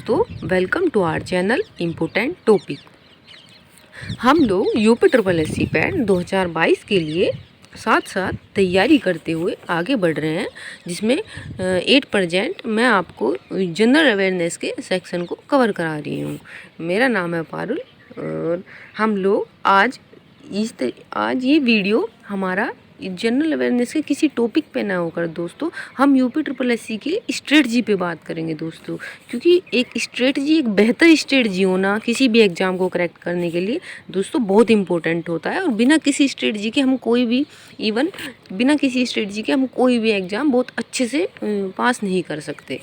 दोस्तों welcome to our channel important topic. हम लोग UP triple S C PET 2022 के लिए साथ साथ तैयारी करते हुए आगे बढ़ रहे हैं, जिसमें 8% मैं आपको जनरल अवेयरनेस के सेक्शन को कवर करा रही हूँ। मेरा नाम है पारुल और हम लोग आज ये वीडियो हमारा जनरल अवेयरनेस के किसी टॉपिक पे ना होकर दोस्तों हम यूपी ट्रिपल एस सी की स्ट्रेटजी पे बात करेंगे दोस्तों, क्योंकि एक स्ट्रेटजी, एक बेहतर स्ट्रेटजी होना किसी भी एग्ज़ाम को करेक्ट करने के लिए दोस्तों बहुत इंपॉर्टेंट होता है। और बिना किसी स्ट्रेटजी के हम कोई भी एग्ज़ाम बहुत अच्छे से पास नहीं कर सकते।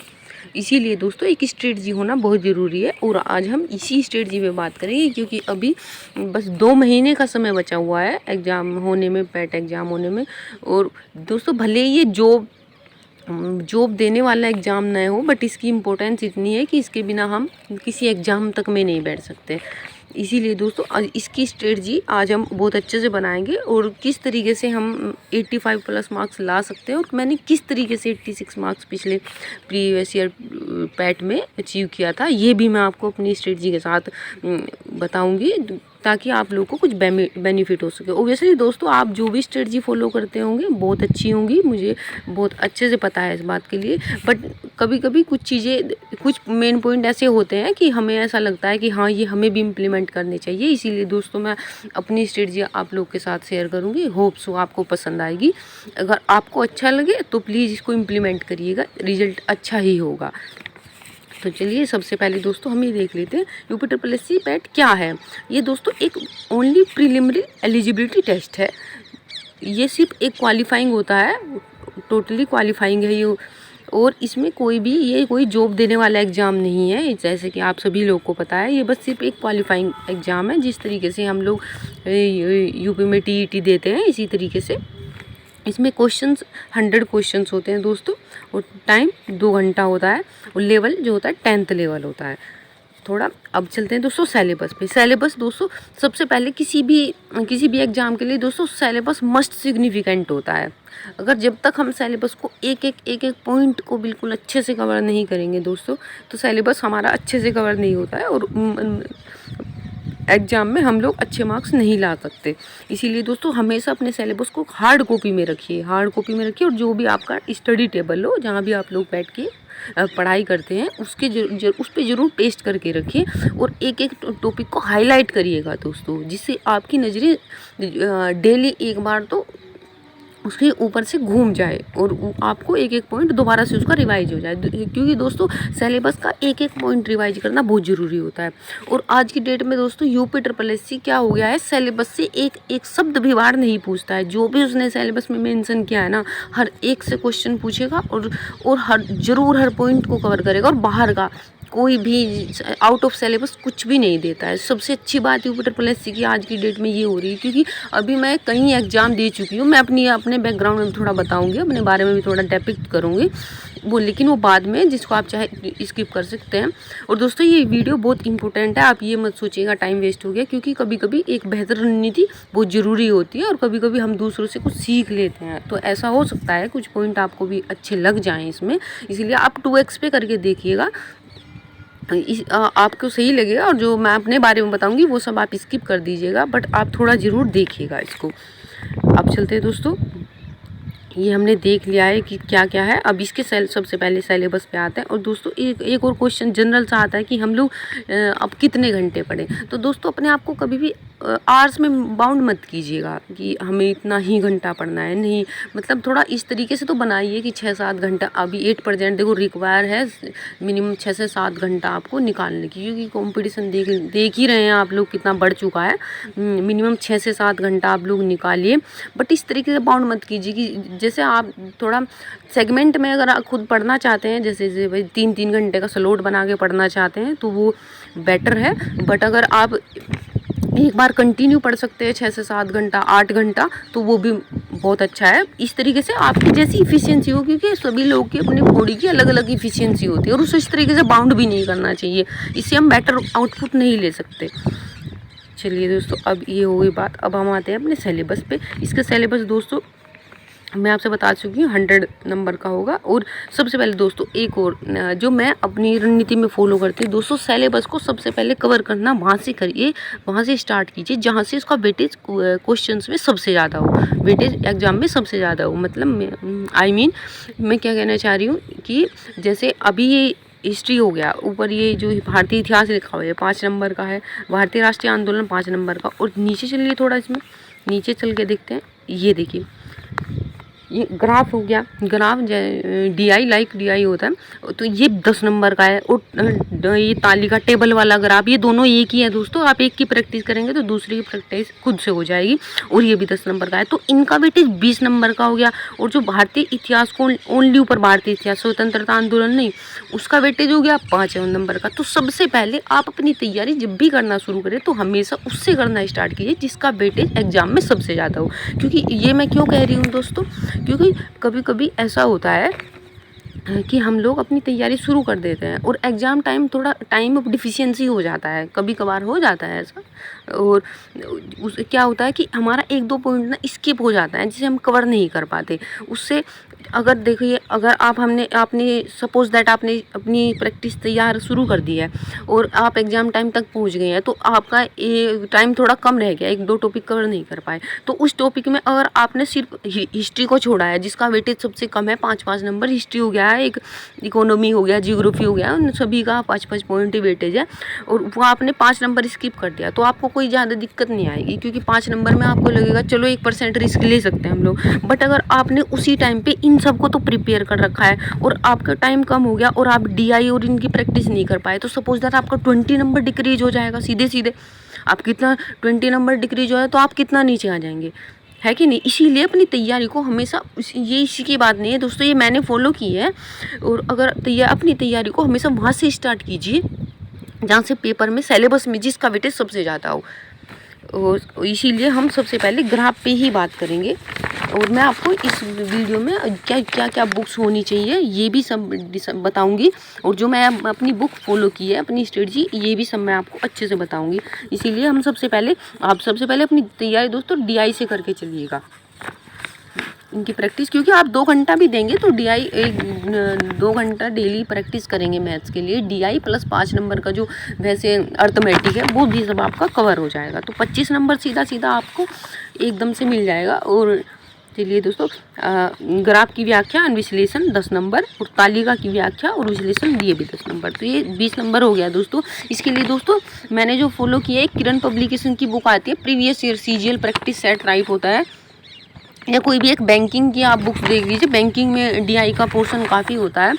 इसीलिए दोस्तों एक स्ट्रेटजी होना बहुत ज़रूरी है और आज हम इसी स्ट्रेटजी पे बात करेंगे, क्योंकि अभी बस 2 महीने का समय बचा हुआ है एग्ज़ाम होने में, पैट एग्ज़ाम होने में। और दोस्तों भले ये जॉब देने वाला एग्ज़ाम ना हो, बट इसकी इम्पोर्टेंस इतनी है कि इसके बिना हम किसी एग्ज़ाम तक में नहीं बैठ सकते। इसीलिए दोस्तों इसकी स्ट्रेटजी आज हम बहुत अच्छे से बनाएंगे और किस तरीके से हम 85 प्लस मार्क्स ला सकते हैं और मैंने किस तरीके से 86 मार्क्स पिछले प्रीवियस ईयर पैट में अचीव किया था, ये भी मैं आपको अपनी स्ट्रेटजी के साथ बताऊंगी, ताकि आप लोगों को कुछ बेनिफिट हो सके। ओबियसली दोस्तों आप जो भी स्ट्रेटजी फॉलो करते होंगे बहुत अच्छी होंगी, मुझे बहुत अच्छे से पता है इस बात के लिए। बट कभी कभी कुछ मेन पॉइंट ऐसे होते हैं कि हमें ऐसा लगता है कि हाँ ये हमें भी इम्प्लीमेंट करने चाहिए। इसीलिए दोस्तों मैं अपनी स्ट्रेटजी आप लोग के साथ शेयर करूँगी। होप सो आपको पसंद आएगी। अगर आपको अच्छा लगे तो प्लीज़ इसको इम्प्लीमेंट करिएगा, रिजल्ट अच्छा ही होगा। तो चलिए सबसे पहले दोस्तों हम ये देख लेते हैं UP triple S C PET क्या है। ये दोस्तों एक ओनली प्रीलिमिनरी एलिजिबिलिटी टेस्ट है। ये सिर्फ एक क्वालिफाइंग होता है, टोटली क्वालिफाइंग है ये। और इसमें कोई जॉब देने वाला एग्ज़ाम नहीं है, जैसे कि आप सभी लोग को पता है। ये बस सिर्फ एक क्वालिफाइंग एग्ज़ाम है। जिस तरीके से हम लोग यूपी में टीईटी देते हैं, इसी तरीके से इसमें 100 क्वेश्चंस होते हैं दोस्तों, और टाइम 2 घंटा होता है। और लेवल जो होता है 10th लेवल होता है। थोड़ा अब चलते हैं दोस्तों सिलेबस पे। सिलेबस दोस्तों सबसे पहले किसी भी एग्ज़ाम के लिए दोस्तों सिलेबस मस्ट सिग्निफिकेंट होता है। अगर जब तक हम सिलेबस को एक पॉइंट को बिल्कुल अच्छे से कवर नहीं करेंगे दोस्तों, तो सिलेबस हमारा अच्छे से कवर नहीं होता है और एग्ज़ाम में हम लोग अच्छे मार्क्स नहीं ला सकते। इसीलिए दोस्तों हमेशा अपने सिलेबस को हार्ड कॉपी में रखिए और जो भी आपका स्टडी टेबल हो, जहाँ भी आप लोग बैठ के पढ़ाई करते हैं, उस पर ज़रूर पेस्ट करके रखिए और एक टॉपिक को हाईलाइट करिएगा दोस्तों, जिससे आपकी नज़रें डेली एक बार तो उसके ऊपर से घूम जाए और आपको एक पॉइंट दोबारा से उसका रिवाइज हो जाए। क्योंकि दोस्तों सिलेबस का एक पॉइंट रिवाइज करना बहुत ज़रूरी होता है। और आज की डेट में दोस्तों यूपी ट्रिपल एस सी क्या हो गया है, सिलेबस से एक शब्द भी बाहर नहीं पूछता है। जो भी उसने सिलेबस में मेंशन किया है ना, हर एक से क्वेश्चन पूछेगा और ज़रूर हर पॉइंट को कवर करेगा, और बाहर का कोई भी आउट ऑफ सिलेबस कुछ भी नहीं देता है। सबसे अच्छी बात यूपी ट्रिपल एस सी की आज की डेट में ये हो रही है, क्योंकि अभी मैं कई एग्ज़ाम दे चुकी हूँ। मैं अपने बैकग्राउंड में थोड़ा बताऊँगी, अपने बारे में भी थोड़ा डिपिक्ट करूँगी लेकिन वो बाद में, जिसको आप चाहे स्किप कर सकते हैं। और दोस्तों ये वीडियो बहुत इंपॉर्टेंट है, आप ये मत सोचिएगा टाइम वेस्ट हो गया, क्योंकि कभी कभी एक बेहतर रणनीति बहुत ज़रूरी होती है और कभी कभी हम दूसरों से कुछ सीख लेते हैं। तो ऐसा हो सकता है कुछ पॉइंट आपको भी अच्छे लग जाएँ इसमें, इसलिए आप 2x पे करके देखिएगा, आपको सही लगेगा। और जो मैं अपने बारे में बताऊंगी वो सब आप स्किप कर दीजिएगा, बट आप थोड़ा ज़रूर देखिएगा इसको। अब चलते हैं दोस्तों, ये हमने देख लिया है कि क्या क्या है। अब इसके सबसे पहले सिलेबस पे आते हैं। और दोस्तों एक और क्वेश्चन जनरल सा आता है कि हम लोग अब कितने घंटे पढ़ें। तो दोस्तों अपने आप को कभी भी आवर्स में बाउंड मत कीजिएगा कि हमें इतना ही घंटा पढ़ना है, नहीं। मतलब थोड़ा इस तरीके से तो बनाइए कि 6-7 घंटा। अभी 8% देखो रिक्वायर है मिनिमम 6 से 7 घंटा आपको निकालने की, क्योंकि कंपटीशन देख ही रहे हैं आप लोग कितना बढ़ चुका है। मिनिमम 6 से 7 घंटा आप लोग निकालिए, बट इस तरीके से बाउंड मत कीजिए कि जैसे आप थोड़ा सेगमेंट में अगर आप खुद पढ़ना चाहते हैं, जैसे भाई 3-3 घंटे का स्लॉट बना के पढ़ना चाहते हैं, तो वो बेटर है। बट अगर आप एक बार कंटिन्यू पढ़ सकते हैं 6 से 7 घंटा, 8 घंटा, तो वो भी बहुत अच्छा है। इस तरीके से आपकी जैसी इफ़िशियंसी हो, क्योंकि सभी लोग की अपनी बॉडी की अलग अलग इफ़िशियंसी होती है, और उसे इस तरीके से बाउंड भी नहीं करना चाहिए, इससे हम बेटर आउटपुट नहीं ले सकते। चलिए दोस्तों अब ये हो गई बात। अब हम आते हैं अपने सिलेबस पे। इसका सिलेबस दोस्तों मैं आपसे बता चुकी हूँ 100 नंबर का होगा। और सबसे पहले दोस्तों एक और जो मैं अपनी रणनीति में फॉलो करती हूँ दोस्तों, सिलेबस को सबसे पहले कवर करना वहाँ से करिए, वहाँ से स्टार्ट कीजिए जहाँ से उसका वेटेज क्वेश्चंस में सबसे ज़्यादा हो, वेटेज एग्जाम में सबसे ज़्यादा हो। मतलब मैं क्या कहना चाह रही हूँ कि जैसे अभी ये हिस्ट्री हो गया, ऊपर ये जो भारतीय इतिहास लिखा हुआ है 5 नंबर का है, भारतीय राष्ट्रीय आंदोलन 5 नंबर का। और नीचे चलिए थोड़ा, इसमें नीचे चल के देखते हैं। ये देखिए ये ग्राफ हो गया, ग्राफ DI लाइक DI होता है, तो ये 10 नंबर का है। और ये तालिका टेबल वाला ग्राफ, ये दोनों एक ही है दोस्तों। आप एक की प्रैक्टिस करेंगे तो दूसरी की प्रैक्टिस खुद से हो जाएगी। और ये भी 10 नंबर का है, तो इनका वेटेज 20 नंबर का हो गया। और जो भारतीय इतिहास को ओनली ऊपर भारतीय इतिहास, स्वतंत्रता आंदोलन नहीं, उसका वेटेज हो गया 5 नंबर का। तो सबसे पहले आप अपनी तैयारी जब भी करना शुरू करें तो हमेशा उससे करना स्टार्ट कीजिए जिसका वेटेज एग्जाम में सबसे ज़्यादा हो। क्योंकि ये मैं क्यों कह रही हूँ दोस्तों, क्योंकि कभी कभी ऐसा होता है कि हम लोग अपनी तैयारी शुरू कर देते हैं और एग्ज़ाम टाइम थोड़ा टाइम ऑफ डिफिशियंसी हो जाता है, कभी कभार हो जाता है ऐसा। और क्या होता है कि हमारा 1-2 पॉइंट ना स्किप हो जाता है जिसे हम कवर नहीं कर पाते। उससे अगर देखिए, अगर आपने सपोज दैट आपने अपनी प्रैक्टिस तैयार शुरू कर दी है और आप एग्ज़ाम टाइम तक पहुंच गए हैं, तो आपका टाइम थोड़ा कम रह गया, 1-2 टॉपिक कवर नहीं कर पाए, तो उस टॉपिक में अगर आपने सिर्फ हिस्ट्री को छोड़ा है जिसका वेटेज सबसे कम है 5-5 नंबर, हिस्ट्री हो गया है, एक इकोनॉमी हो गया, जियोग्राफी हो गया, उन सभी का 5-5 पॉइंट ही वेटेज है, और वो आपने 5 नंबर स्किप कर दिया, तो आपको कोई ज़्यादा दिक्कत नहीं आएगी। क्योंकि 5 नंबर में आपको लगेगा चलो 1% रिस्क ले सकते हैं हम लोग। बट अगर आपने उसी टाइम पे इन सबको तो प्रिपेयर कर रखा है और आपका टाइम कम हो गया और आप DI और इनकी प्रैक्टिस नहीं कर पाए, तो सपोज दैट आपका 20 नंबर डिक्रीज हो जाएगा सीधे सीधे। आप कितना 20 नंबर डिक्रीज हो है तो आप कितना नीचे आ जाएंगे, है कि नहीं। इसीलिए अपनी तैयारी को हमेशा, ये इसी की बात नहीं है दोस्तों, ये मैंने फॉलो की है। और अगर अपनी तैयारी को हमेशा वहाँ से स्टार्ट कीजिए जहाँ से पेपर में सिलेबस में जिसका वेटेज सबसे ज़्यादा हो। और इसीलिए हम सबसे पहले ग्राफ पे ही बात करेंगे। और मैं आपको इस वीडियो में क्या बुक्स होनी चाहिए ये भी सब बताऊंगी। और जो मैं अपनी बुक फॉलो की है, अपनी स्ट्रेटजी, ये भी सब मैं आपको अच्छे से बताऊंगी। इसीलिए हम सबसे पहले अपनी तैयारी दोस्तों DI से करके चलिएगा, इनकी प्रैक्टिस। क्योंकि आप 2 घंटा भी देंगे तो DI 2 घंटा डेली प्रैक्टिस करेंगे मैथ्स के लिए, DI प्लस 5 नंबर का जो वैसे अर्थमेटिक है वो भी सब आपका कवर हो जाएगा। तो 25 नंबर सीधा आपको एकदम से मिल जाएगा। और चलिए दोस्तों, ग्राफ की व्याख्या और विश्लेषण 10 नंबर, और तालिका की व्याख्या और विश्लेषण ये भी 10 नंबर, तो ये 20 नंबर हो गया दोस्तों। इसके लिए दोस्तों मैंने जो फॉलो किया है, किरण पब्लिकेशन की बुक आती है previous year CGL practice set right होता है, या कोई भी एक बैंकिंग की आप बुक्स देख लीजिए। बैंकिंग में DI का पोर्शन काफ़ी होता है,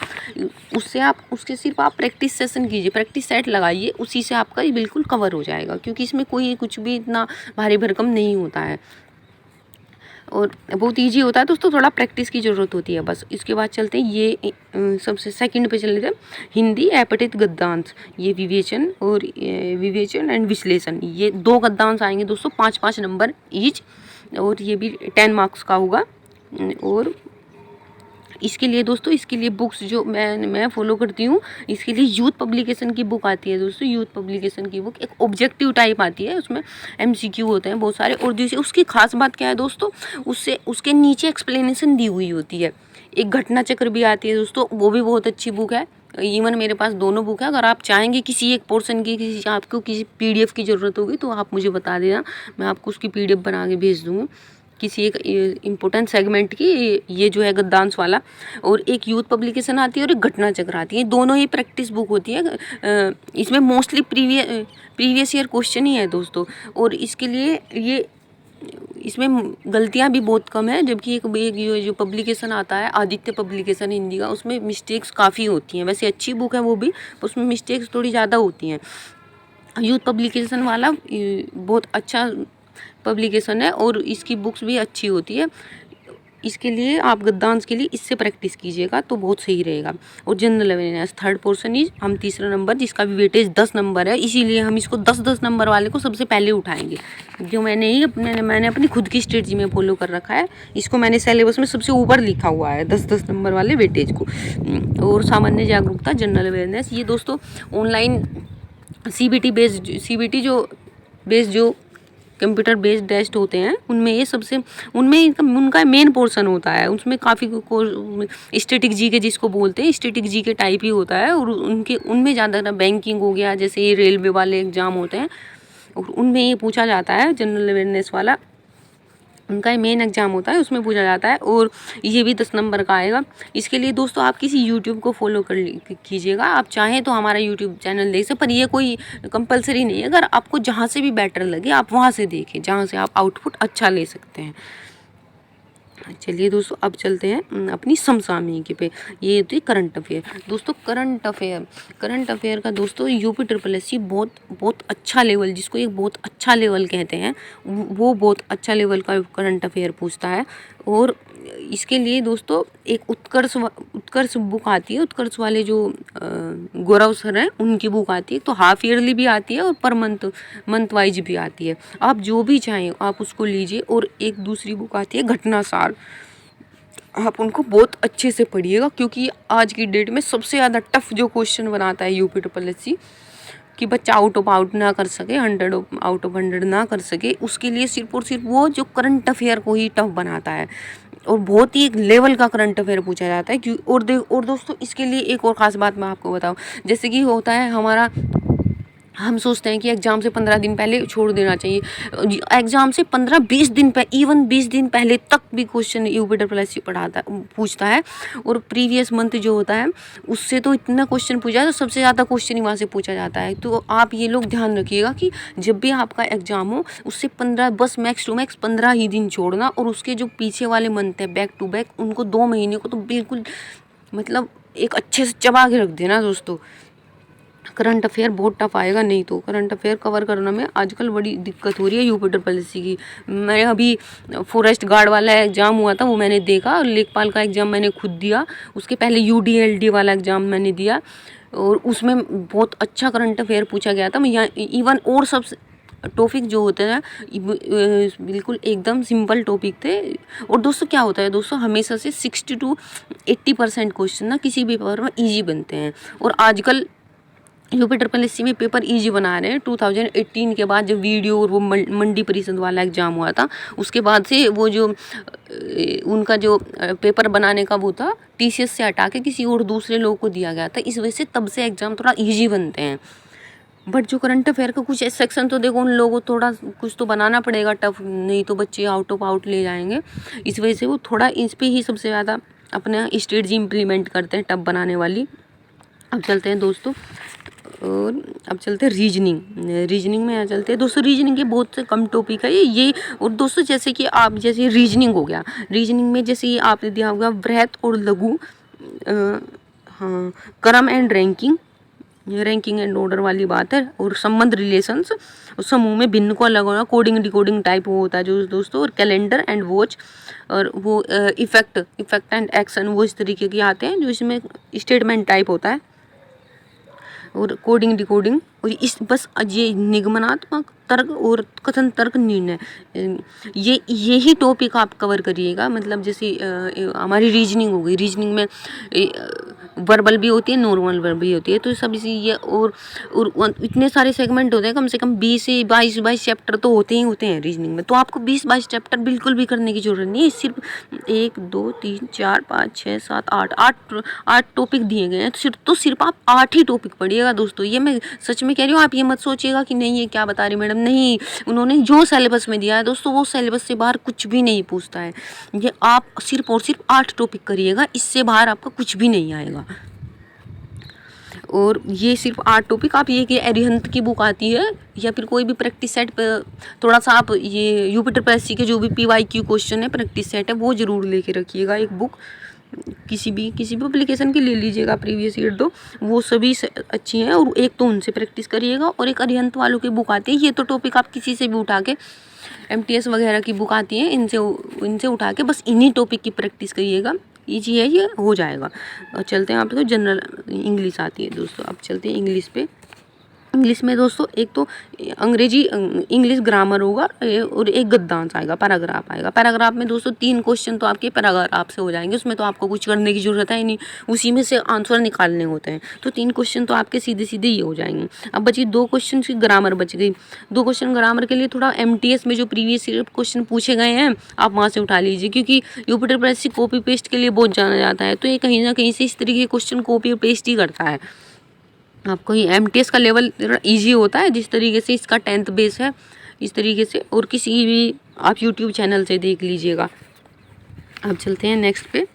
उससे आप सिर्फ आप प्रैक्टिस सेशन कीजिए, प्रैक्टिस सेट लगाइए, उसी से आपका ये बिल्कुल कवर हो जाएगा। क्योंकि इसमें कोई कुछ भी इतना भारी भरकम नहीं होता है और बहुत ईजी होता है दोस्तों, थोड़ा प्रैक्टिस की ज़रूरत होती है बस। इसके बाद चलते हैं ये सबसे सेकंड पे चल लेते हैं, हिंदी अपठित गद्यांश। ये विवेचन एंड विश्लेषण, ये 2 गद्यांश आएंगे दोस्तों, 5-5 नंबर ईच, और ये भी 10 मार्क्स का होगा। और इसके लिए बुक्स जो मैं फॉलो करती हूँ, इसके लिए यूथ पब्लिकेशन की बुक आती है दोस्तों। यूथ पब्लिकेशन की बुक एक ऑब्जेक्टिव टाइप आती है, उसमें MCQ होते हैं बहुत सारे। और दूसरी उसकी खास बात क्या है दोस्तों, उसके नीचे एक्सप्लेनेशन दी हुई होती है। एक घटना चक्र भी आती है दोस्तों, वो भी बहुत अच्छी बुक है। इवन मेरे पास दोनों बुक है। अगर आप चाहेंगे किसी एक पोर्शन की, आपको किसी PDF की ज़रूरत होगी तो आप मुझे बता देना, मैं आपको उसकी PDF बना के भेज दूँगा किसी एक इम्पोर्टेंट सेगमेंट की। ये जो है गद्यांश वाला, और एक यूथ पब्लिकेशन आती है और एक घटना चक्र आती है, दोनों ही प्रैक्टिस बुक होती है। इसमें मोस्टली प्रीवियस ईयर क्वेश्चन ही है दोस्तों। और इसके लिए इसमें गलतियां भी बहुत कम है, जबकि एक जो पब्लिकेशन आता है आदित्य पब्लिकेशन हिंदी का, उसमें मिस्टेक्स काफ़ी होती हैं। वैसे अच्छी बुक है वो भी, उसमें मिस्टेक्स थोड़ी ज़्यादा होती हैं। यूथ पब्लिकेशन वाला बहुत अच्छा पब्लिकेशन है और इसकी बुक्स भी अच्छी होती है। इसके लिए आप गद्यांश के लिए इससे प्रैक्टिस कीजिएगा तो बहुत सही रहेगा। और general awareness third portion is हम 3रा नंबर, जिसका भी वेटेज 10 नंबर है, इसीलिए हम इसको 10-10 नंबर वाले को सबसे पहले उठाएंगे। जो मैंने अपनी खुद की स्ट्रेटजी में फॉलो कर रखा है, इसको मैंने सिलेबस में सबसे ऊपर लिखा हुआ है 10-10 नंबर वाले वेटेज को। और सामान्य जागरूकता जनरल अवेयरनेस, ये दोस्तों ऑनलाइन CBT बेस्ड जो कंप्यूटर बेस्ड टेस्ट होते हैं उनमें ये सबसे उनमें उनका मेन पोर्शन होता है। उसमें काफ़ी स्टैटिक जीके जिसको बोलते हैं, स्टैटिक जीके टाइप ही होता है। और उनके उनमें ज़्यादा बैंकिंग हो गया, जैसे ये रेलवे वाले एग्ज़ाम होते हैं और उनमें ये पूछा जाता है, जनरल अवेयरनेस वाला उनका मेन एग्जाम होता है, उसमें पूछा जाता है। और ये भी 10 नंबर का आएगा। इसके लिए दोस्तों आप किसी यूट्यूब को फॉलो कर कीजिएगा। आप चाहें तो हमारा यूट्यूब चैनल देख सकते, पर ये कोई कंपलसरी नहीं है। अगर आपको जहाँ से भी बेटर लगे आप वहाँ से देखें, जहाँ से आप आउटपुट अच्छा ले सकते हैं। चलिए दोस्तों अब चलते हैं अपनी समसामयिकी पे। ये होती है करंट अफेयर। दोस्तों करंट अफेयर का दोस्तों यूपी ट्रिपल एस सी बहुत बहुत अच्छा लेवल, जिसको एक बहुत अच्छा लेवल कहते हैं, वो बहुत अच्छा लेवल का करंट अफेयर पूछता है। और इसके लिए दोस्तों एक उत्कर्ष बुक आती है। उत्कर्ष वाले जो गौरव सर हैं उनकी बुक आती है। तो हाफ ईयरली भी आती है और पर मंथ वाइज भी आती है। आप जो भी चाहें आप उसको लीजिए। और एक दूसरी बुक आती है घटनासार, आप उनको बहुत अच्छे से पढ़िएगा, क्योंकि आज की डेट में सबसे ज़्यादा टफ जो क्वेश्चन बनाता है यूपी ट्रिपल एस सी, कि बच्चा आउट ना कर सके, 100 आउट ऑफ 100 ना कर सके, उसके लिए सिर्फ और सिर्फ वो जो करंट अफेयर को ही टफ बनाता है। और बहुत ही एक लेवल का करंट अफेयर पूछा जाता है। और दोस्तों इसके लिए एक और ख़ास बात मैं आपको बताऊं, जैसे कि होता है हमारा, हम सोचते हैं कि एग्ज़ाम से 15 दिन पहले छोड़ देना चाहिए। एग्ज़ाम से 15-20 दिन इवन 20 दिन पहले तक भी question UP triple S C पूछता है। और प्रीवियस मंथ जो होता है उससे तो इतना क्वेश्चन पूछा है, तो सबसे ज़्यादा क्वेश्चन ही वहाँ से पूछा जाता है। तो आप ये लोग ध्यान रखिएगा कि जब भी आपका एग्ज़ाम हो उससे 15 बस मैक्स टू मैक्स 15 ही दिन छोड़ना। और उसके जो पीछे वाले मंथ है बैक टू बैक, उनको 2 महीने को तो बिल्कुल मतलब एक अच्छे से चबा के रख देना दोस्तों। करंट अफेयर बहुत टफ आएगा, नहीं तो करंट अफेयर कवर करने में आजकल बड़ी दिक्कत हो रही है यूपी ट्रिपल एस सी की। मैं अभी फॉरेस्ट गार्ड वाला एग्ज़ाम हुआ था वो मैंने देखा, और लेखपाल का एग्ज़ाम मैंने खुद दिया। उसके पहले UDLD वाला एग्ज़ाम मैंने दिया और उसमें बहुत अच्छा करंट अफेयर पूछा गया था। मैं यहाँ इवन और सब टॉपिक जो होते हैं बिल्कुल एकदम सिंपल टॉपिक थे। और दोस्तों क्या होता है दोस्तों, हमेशा से 60 to 80% क्वेश्चन ना किसी भी पेपर में ईजी बनते हैं। और आजकल यूपी ट्रिपल एस सी में पेपर इजी बना रहे हैं। 2018 के बाद जब वीडियो और वो मंडी परिषद वाला एग्ज़ाम हुआ था, उसके बाद से वो जो उनका जो पेपर बनाने का वो था TCS से हटा के किसी और दूसरे लोग को दिया गया था। इस वजह से तब से एग्ज़ाम थोड़ा इजी बनते हैं। बट जो करंट अफेयर का कुछ सेक्शन तो देखो उन लोगों को थोड़ा कुछ तो बनाना पड़ेगा टफ, नहीं तो बच्चे आउट ले जाएंगे। इस वजह से वो थोड़ा इस पर ही सबसे ज़्यादा अपना स्ट्रेटजी इम्प्लीमेंट करते हैं टफ बनाने वाली। अब चलते हैं दोस्तों, और अब चलते हैं रीजनिंग में चलते हैं दोस्तों। रीजनिंग के बहुत से कम टॉपिक है ये। और दोस्तों जैसे कि आप जैसे रीजनिंग हो गया, रीजनिंग में जैसे ये आपने दिया होगा वृहत और लघु, हाँ, क्रम एंड रैंकिंग एंड ऑर्डर वाली बात है। और संबंध रिलेशंस, समूह में भिन्न को अलग होना, कोडिंग डिकोडिंग टाइप वो होता है जो दोस्तों। और कैलेंडर एंड वॉच, और वो इफेक्ट एंड एक्शन, वो इस तरीके के आते हैं जो इसमें स्टेटमेंट टाइप होता है। और कोडिंग डिकोडिंग, और इस बस ये निगमनात्मक तर्क और कथन तर्क निर्णय, यही टॉपिक आप कवर करिएगा। मतलब जैसे हमारी रीजनिंग हो गई, रीजनिंग में वर्बल भी होती है, नॉर्मल वर्ब भी होती है, तो सब इसी ये और इतने सारे सेगमेंट होते हैं, कम से कम 20 से 22 चैप्टर तो होते ही होते हैं रीजनिंग में। तो आपको 20-22 चैप्टर बिल्कुल भी करने की जरूरत नहीं है। सिर्फ 1 2 3 4 5 6 7 8 टॉपिक दिए गए हैं, तो सिर्फ आप 8 ही टॉपिक पढ़िएगा दोस्तों। ये मैं सच में कह रही हूँ, आप ये मत सोचिएगा कि नहीं ये क्या बता रही मैडम, नहीं, उन्होंने जो सिलेबस में दिया है दोस्तों वो सिलेबस से बाहर कुछ भी नहीं पूछता है। ये आप सिर्फ और सिर्फ 8 टॉपिक करिएगा, इससे बाहर आपका कुछ भी नहीं आएगा। और ये सिर्फ 8 टॉपिक, आप ये कि अरिहंत की बुक आती है या फिर कोई भी प्रैक्टिस सेट पर थोड़ा सा आप ये यूपी ट्रिपल एस सी के जो भी PYQ क्वेश्चन है प्रैक्टिस सेट है वो ज़रूर लेके रखिएगा। एक बुक किसी भी एप्लीकेशन की ले लीजिएगा, प्रीवियस ईयर तो वो सभी अच्छी हैं। और एक तो उनसे प्रैक्टिस करिएगा, और एक अरिहंत वालों की बुक आती है। ये तो टॉपिक आप किसी से भी उठा के, MTS वगैरह की बुक आती है, इनसे उठा के बस इन्हीं टॉपिक की प्रैक्टिस करिएगा, ईजी है, ये हो जाएगा। और चलते हैं, आप तो जनरल इंग्लिश आती है दोस्तों। अब चलते हैं इंग्लिश पे। इंग्लिश में दोस्तों एक तो अंग्रेजी इंग्लिश ग्रामर होगा और एक गद्यांश आएगा, पैराग्राफ आएगा। पैराग्राफ में दोस्तों 3 क्वेश्चन तो आपके पैराग्राफ से हो जाएंगे, उसमें तो आपको कुछ करने की जरूरत है ही नहीं, उसी में से आंसर निकालने होते हैं। तो 3 क्वेश्चन तो आपके सीधे सीधे ही हो जाएंगे। अब बची 2 क्वेश्चन की ग्रामर बच गई। 2 क्वेश्चन ग्रामर के लिए थोड़ा MTS में जो प्रीवियस ईयर क्वेश्चन पूछे गए हैं आप वहाँ से उठा लीजिए, क्योंकि यूपीटर प्रेस से कॉपी पेस्ट के लिए बहुत जाना जाता है, तो ये कहीं ना कहीं से इस तरीके के क्वेश्चन कॉपी पेस्ट ही करता है। आपको ये MTS का लेवल ईजी होता है, जिस तरीके से इसका 10th बेस है इस तरीके से, और किसी भी आप यूट्यूब चैनल से देख लीजिएगा। अब चलते हैं नेक्स्ट पे,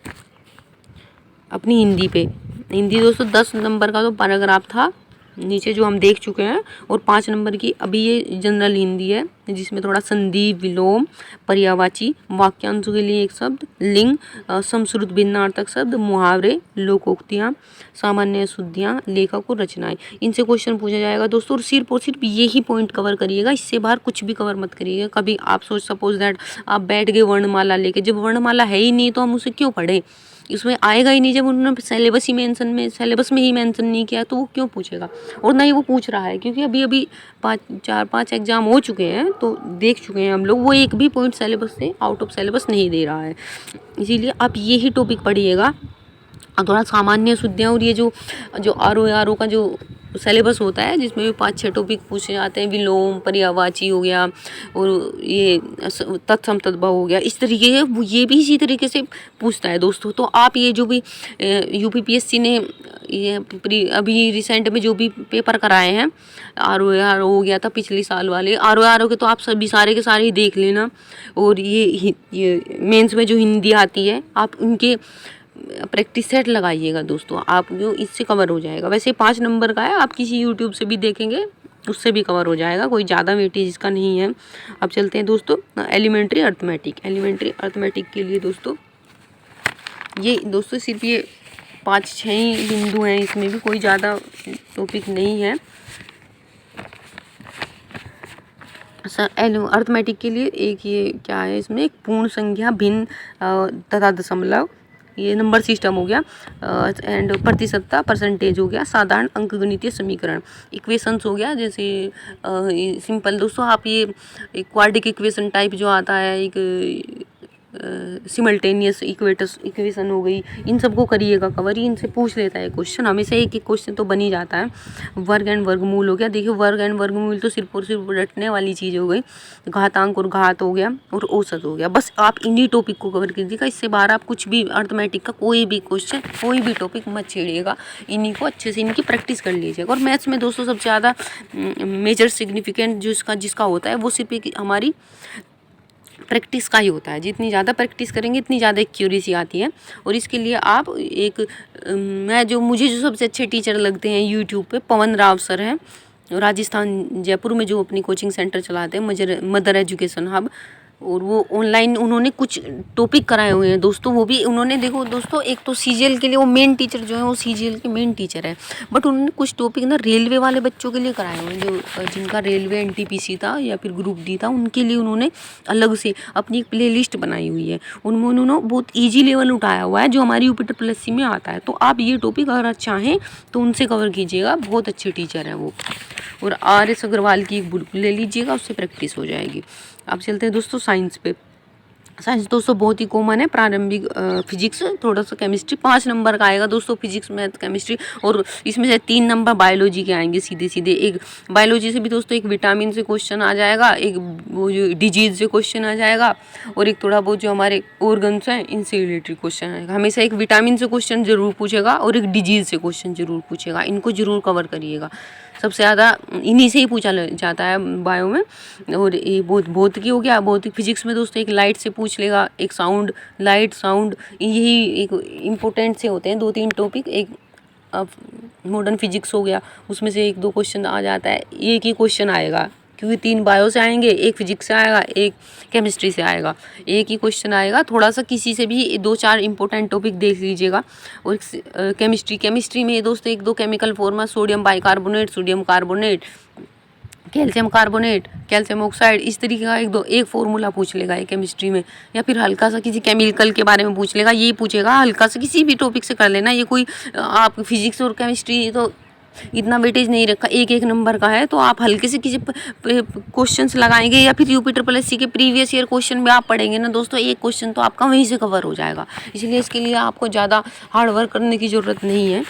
अपनी हिंदी पे। हिंदी दोस्तों 10 नंबर का तो पैराग्राफ था नीचे जो हम देख चुके हैं, और 5 नंबर की अभी ये जनरल हिंदी है, जिसमें थोड़ा संधि, विलोम, पर्यायवाची, वाक्यांशों के लिए एक शब्द, लिंग, समश्रुत भिन्नार्थक शब्द, मुहावरे, लोकोक्तियाँ, सामान्य शुद्धियाँ, लेखक और रचनाएं, इनसे क्वेश्चन पूछा जाएगा दोस्तों। और सिर्फ यही पॉइंट कवर करिएगा, इससे बाहर कुछ भी कवर मत करिएगा। कभी आप सपोज दैट आप बैठ गए वर्णमाला लेके, जब वर्णमाला है ही नहीं तो हम उसे क्यों पढ़ें, इसमें आएगा ही नहीं। जब उन्होंने सिलेबस में ही मेंशन नहीं किया तो वो क्यों पूछेगा, और ना ही वो पूछ रहा है, क्योंकि अभी 4-5 एग्जाम हो चुके हैं तो देख चुके हैं हम लोग, वो एक भी पॉइंट सिलेबस से आउट ऑफ सिलेबस नहीं दे रहा है। इसीलिए आप यही टॉपिक पढ़िएगा, और थोड़ा सामान्य शुद्धियाँ, और ये जो RO का जो सिलेबस होता है जिसमें भी 5-6 टॉपिक पूछे जाते हैं, विलोम, पर्यायवाची हो गया, और ये तत्सम तद्भव हो गया, इस तरीके के ये भी इसी तरीके से पूछता है दोस्तों। तो आप ये जो भी UPPSC ने ये अभी रिसेंट में जो भी पेपर कराए हैं, RO हो गया था पिछले साल वाले, RO के तो आप सभी सारे के सारे ही देख लेना, और ये मेंस में जो हिंदी आती है आप उनके प्रैक्टिस सेट लगाइएगा दोस्तों, आप जो इससे कवर हो जाएगा। वैसे 5 नंबर का है, आप किसी यूट्यूब से भी देखेंगे उससे भी कवर हो जाएगा, कोई ज़्यादा वेटेज इसका नहीं है। अब चलते हैं दोस्तों एलिमेंट्री अर्थमेटिक के लिए दोस्तों, ये दोस्तों सिर्फ ये 5-6 ही बिंदु हैं, इसमें भी कोई ज़्यादा टॉपिक नहीं है। अर्थमेटिक के लिए एक ये क्या है, इसमें एक पूर्ण संख्या, भिन्न तथा दशमलव, ये नंबर सिस्टम हो गया, एंड प्रतिशतता, परसेंटेज हो गया, साधारण अंकगणितीय समीकरण, इक्वेशंस हो गया, जैसे सिंपल दोस्तों आप ये क्वाड्रिक इक्वेशन टाइप जो आता है, एक सिमल्टेनियस इक्वेशन हो गई, इन सबको करिएगा कवर, ही इनसे पूछ लेता है क्वेश्चन, हमेशा एक क्वेश्चन तो बन ही जाता है। वर्ग एंड वर्गमूल हो गया, देखिए वर्ग एंड वर्गमूल तो सिर्फ और सिर्फ रटने वाली चीज़ हो गई, घातांक और घात हो गया, और औसत हो गया, बस आप इन्हीं टॉपिक को कवर कीजिएगा, इससे बाहर आप कुछ भी अर्थमेटिक का कोई भी क्वेश्चन, कोई भी टॉपिक मत छेड़िएगा, इन्हीं को अच्छे से इनकी प्रैक्टिस कर लीजिएगा। और मैथ्स में दोस्तों सबसे ज़्यादा मेजर सिग्निफिकेंट जो जिसका होता है वो सिर्फ एक हमारी प्रैक्टिस का ही होता है, जितनी ज़्यादा प्रैक्टिस करेंगे इतनी ज़्यादा एक्यूरेसी आती है। और इसके लिए आप मुझे जो सबसे अच्छे टीचर लगते हैं यूट्यूब पे, पवन राव सर हैं, राजस्थान जयपुर में जो अपनी कोचिंग सेंटर चलाते हैं, मदर एजुकेशन हब, और वो ऑनलाइन उन्होंने कुछ टॉपिक कराए हुए हैं दोस्तों, वो भी उन्होंने देखो दोस्तों, एक तो CGL के लिए वो मेन टीचर जो है वो CGL के मेन टीचर है, बट उन्होंने कुछ टॉपिक ना रेलवे वाले बच्चों के लिए कराए हुए हैं, जो जिनका रेलवे NTPC था या फिर ग्रुप D था, उनके लिए उन्होंने अलग से अपनी एक प्लेलिस्ट बनाई हुई है, उनमें उन्होंने बहुत ईजी लेवल उठाया हुआ है जो हमारी UPPSC में आता है। तो आप ये टॉपिक अगर चाहें तो उनसे कवर कीजिएगा, बहुत अच्छे टीचर हैं वो। और RS अग्रवाल की एक बुक ले लीजिएगा, उससे प्रैक्टिस हो जाएगी। अब चलते हैं दोस्तों साइंस पे। साइंस दोस्तों बहुत ही कॉमन है, प्रारंभिक फिजिक्स, थोड़ा सा केमिस्ट्री, 5 नंबर का आएगा दोस्तों, फिजिक्स मैथ केमिस्ट्री, और इसमें से 3 नंबर बायोलॉजी के आएंगे सीधे सीधे। एक बायोलॉजी से भी दोस्तों एक विटामिन से क्वेश्चन आ जाएगा, एक वो जो डिजीज से क्वेश्चन आ जाएगा, और एक थोड़ा बहुत जो हमारे ऑर्गन्स हैं इनसे रिलेटेड क्वेश्चन आएगा। हमेशा एक विटामिन से क्वेश्चन जरूर पूछेगा और एक डिजीज से क्वेश्चन जरूर पूछेगा, इनको जरूर कवर करिएगा, सबसे ज़्यादा इन्हीं से ही पूछा जाता है बायो में। और ये भौतिकी हो गया, भौतिक फिजिक्स में दोस्तों एक लाइट से पूछ लेगा, एक साउंड, लाइट साउंड, यही एक इम्पोर्टेंट से होते हैं 2-3 टॉपिक। एक मॉडर्न फिजिक्स हो गया, उसमें से 1-2 क्वेश्चन आ जाता है, एक ही क्वेश्चन आएगा, क्योंकि 3 बायो से आएंगे, एक फिजिक्स से आएगा, एक केमिस्ट्री से आएगा, एक ही क्वेश्चन आएगा। थोड़ा सा किसी से भी 2-4 इंपॉर्टेंट टॉपिक देख लीजिएगा। और केमिस्ट्री में दोस्तों 1-2 chemical formula, sodium bicarbonate, sodium carbonate, calcium carbonate, calcium oxide, इस तरीके का 1 फार्मूला पूछ लेगा ये केमिस्ट्री में, या फिर हल्का सा किसी केमिकल के बारे में पूछ लेगा, ये पूछेगा हल्का सा, किसी भी टॉपिक से कर लेना। ये कोई आप फिजिक्स और केमिस्ट्री तो इतना वेटेज नहीं रखा, एक एक नंबर का है, तो आप हल्के से किसी क्वेश्चंस लगाएंगे या फिर यूपी ट्रिपल एस सी के प्रीवियस ईयर क्वेश्चन भी आप पढ़ेंगे ना दोस्तों, एक क्वेश्चन तो आपका वहीं से कवर हो जाएगा। इसलिए इसके लिए आपको ज़्यादा हार्ड वर्क करने की ज़रूरत नहीं है।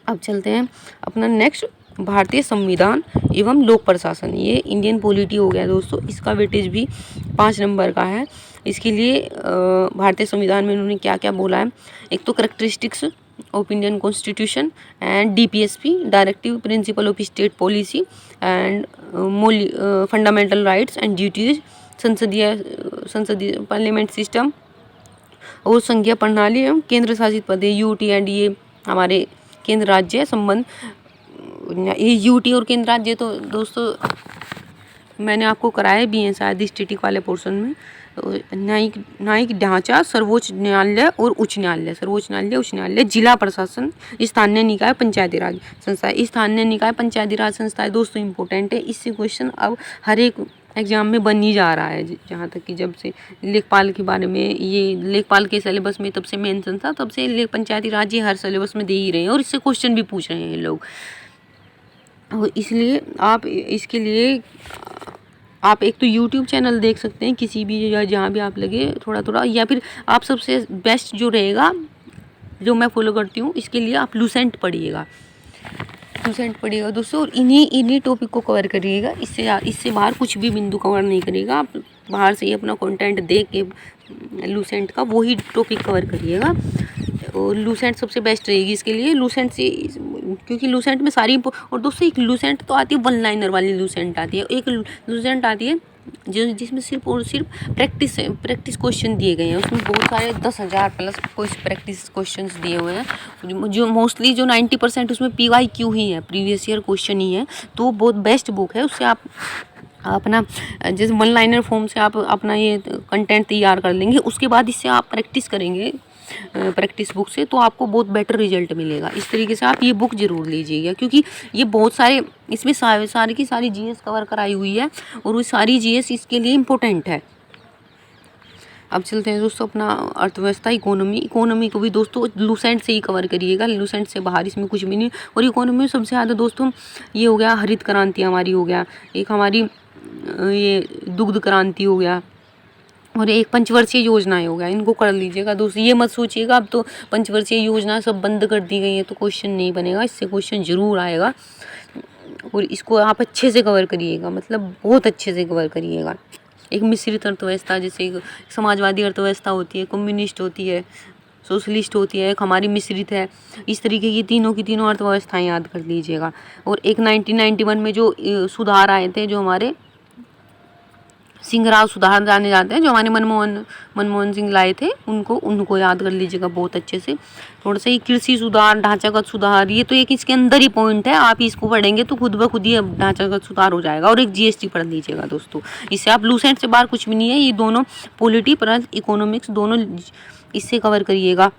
अब चलते हैं अपना नेक्स्ट, भारतीय संविधान एवं लोक प्रशासन। ये इंडियन पॉलिटी हो गया दोस्तों, इसका वेटेज भी 5 नंबर का है। इसके लिए भारतीय संविधान में उन्होंने क्या क्या बोला है, एक तो characteristics of Indian constitution and DPSP, directive principle of state policy and fundamental rights and duties, संसदीय पार्लियामेंट सिस्टम और संघीय प्रणाली एवं केंद्र शासित प्रदेश UT एंड ये हमारे केंद्र राज्य संबंध। ये UT और केंद्र राज्य तो दोस्तों मैंने आपको कराया भी है शायद स्टैटिक वाले पोर्शन में। न्यायिक ढांचा, सर्वोच्च न्यायालय और उच्च न्यायालय, सर्वोच्च न्यायालय, उच्च न्यायालय, जिला प्रशासन, स्थानीय निकाय, पंचायती राज संस्था। स्थानीय निकाय पंचायती राज संस्थाएं दोस्तों इंपॉर्टेंट है, इससे क्वेश्चन अब हर एक एग्जाम में बन ही जा रहा है। जहाँ तक कि जब से लेखपाल के बारे में, ये लेखपाल के सिलेबस में तब से मेंशन था, तब से पंचायती राज ये हर सिलेबस में दे ही रहे हैं और इससे क्वेश्चन भी पूछ रहे हैं लोग। और इसलिए आप इसके लिए आप एक तो YouTube चैनल देख सकते हैं किसी भी या जहाँ भी आप लगे थोड़ा थोड़ा, या फिर आप सबसे बेस्ट जो रहेगा जो मैं फॉलो करती हूँ, इसके लिए आप लूसेंट पढ़िएगा, लूसेंट पढ़िएगा दोस्तों, और इन्हीं टॉपिक को कवर करिएगा। इससे बाहर कुछ भी बिंदु कवर नहीं करिएगा, आप बाहर से ही अपना कंटेंट देख के लूसेंट का वही टॉपिक कवर करिएगा। और लूसेंट सबसे बेस्ट रहेगी इसके लिए, लूसेंट से, क्योंकि लूसेंट में सारी, और दोस्तों एक लूसेंट तो आती है 1 लाइनर वाली लूसेंट आती है, एक लूसेंट आती है जिसमें सिर्फ और सिर्फ प्रैक्टिस क्वेश्चन दिए गए हैं। उसमें बहुत सारे 10,000 प्लस प्रैक्टिस क्वेश्चंस दिए हुए हैं, जो मोस्टली जो 90% उसमें PYQ ही है, प्रीवियस ईयर क्वेश्चन ही है। तो बहुत बेस्ट बुक है, उससे आप अपना जैसे 1 लाइनर फॉर्म से आप अपना ये कंटेंट तैयार कर लेंगे। उसके बाद इससे आप प्रैक्टिस करेंगे प्रैक्टिस बुक से, तो आपको बहुत बेटर रिजल्ट मिलेगा। इस तरीके से आप ये बुक ज़रूर लीजिएगा, क्योंकि ये बहुत सारे इसमें सारी की सारी GS कवर कराई हुई है और वो सारी GS इसके लिए इम्पोर्टेंट है। अब चलते हैं दोस्तों अपना अर्थव्यवस्था, इकोनॉमी को भी दोस्तों लूसेंट से ही कवर करिएगा, लूसेंट से बाहर इसमें कुछ भी नहीं। और इकोनॉमी में सबसे ज़्यादा दोस्तों ये हो गया हरित क्रांति हमारी हो गया, एक हमारी ये दुग्ध क्रांति हो गया, और एक पंचवर्षीय योजनाएं हो गया, इनको कर लीजिएगा दोस्तों। ये मत सोचिएगा अब तो पंचवर्षीय योजना सब बंद कर दी गई है तो क्वेश्चन नहीं बनेगा, इससे क्वेश्चन जरूर आएगा। और इसको आप अच्छे से कवर करिएगा, मतलब बहुत अच्छे से कवर करिएगा। एक मिश्रित अर्थव्यवस्था, जैसे एक समाजवादी अर्थव्यवस्था होती है, कम्युनिस्ट होती है, सोशलिस्ट होती है, एक हमारी मिश्रित है, इस तरीके की तीनों अर्थव्यवस्थाएं याद कर लीजिएगा। और एक 1991 में जो सुधार आए थे, जो हमारे सिंह-राव सुधार जाने जाते हैं, जो हमारे मनमोहन सिंह लाए थे, उनको याद कर लीजिएगा बहुत अच्छे से। थोड़ा सा ही कृषि सुधार, ढांचागत सुधार, ये तो एक इसके अंदर ही पॉइंट है, आप इसको पढ़ेंगे तो खुद ब खुद ही ढांचागत सुधार हो जाएगा। और एक GST पढ़ लीजिएगा दोस्तों, इससे आप लूसेंट से बाहर कुछ भी नहीं है, ये दोनों पॉलिटी प्लस इकोनॉमिक्स दोनों इससे कवर करिएगा,